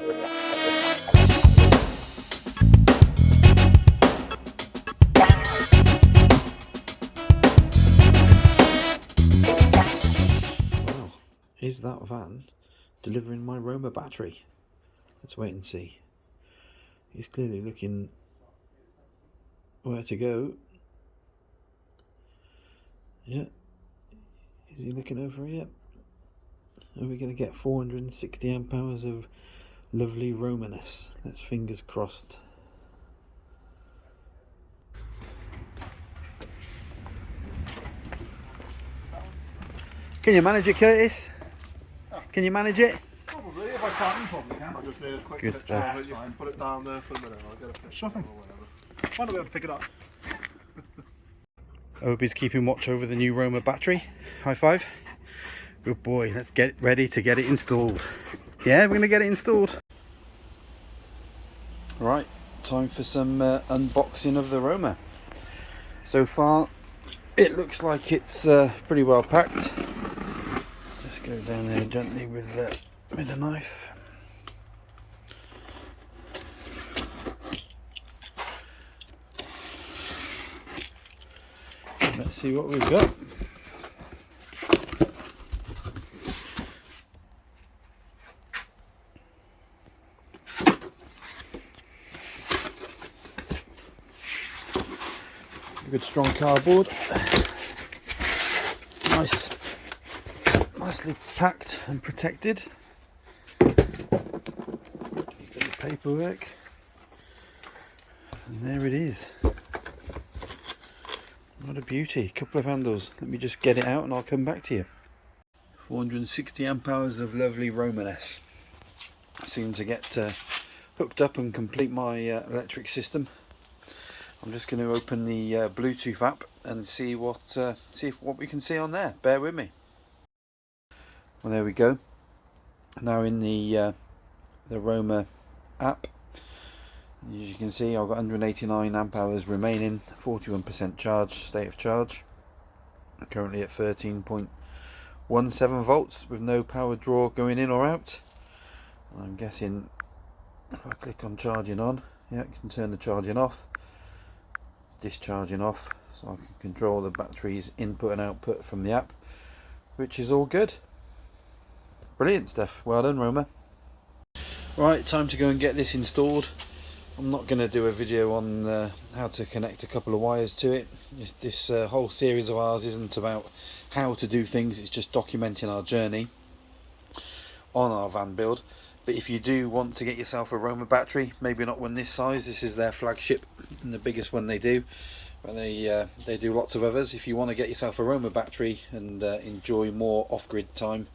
Well, is that van delivering my Roma battery? Let's wait and see. He's clearly looking where to go. Yeah. Is he looking over here? Are we going to get 460 amp hours of lovely Romaness? Let's fingers crossed. Can you manage it, Curtis? Can you manage it? Probably, if I can, probably can. I'll just need a quick Good picture stuff. of it. You can put it down there for a minute. I'll get a picture or whatever. Might not be able to pick it up. I hope he's keeping watch over the new Roma battery. High five. Good boy. Let's get ready to get it installed. Yeah, we're going to get it installed. Right, time for some unboxing of the Roma. So far, it looks like it's pretty well packed. Just go down there gently with a knife. Let's see what we've got. Good strong cardboard. Nicely packed and protected. Bit of paperwork. And there it is. What a beauty. Couple of handles. Let me just get it out and I'll come back to you. 460 amp hours of lovely Romaness. Soon to get hooked up and complete my electric system. I'm just going to open the Bluetooth app and see what we can see on there. Bear with me. Well, there we go. Now in the Roma app, as you can see, I've got 189 amp hours remaining, 41% charge, state of charge. I'm currently at 13.17 volts with no power draw going in or out. And I'm guessing if I click on charging on, yeah, I can turn the charging off. Discharging off, so I can control the battery's input and output from the app, which is all good. Brilliant stuff. Well done, Roma. Right, time to go and get this installed. I'm not going to do a video on how to connect a couple of wires to it. This whole series of ours isn't about how to do things, it's just documenting our journey on our van build. But if you do want to get yourself a Roma battery, maybe not one this size, this is their flagship and the biggest one they do, but they do lots of others. If you want to get yourself a Roma battery and enjoy more off-grid time,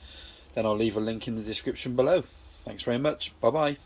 then I'll leave a link in the description below. Thanks very much. Bye bye.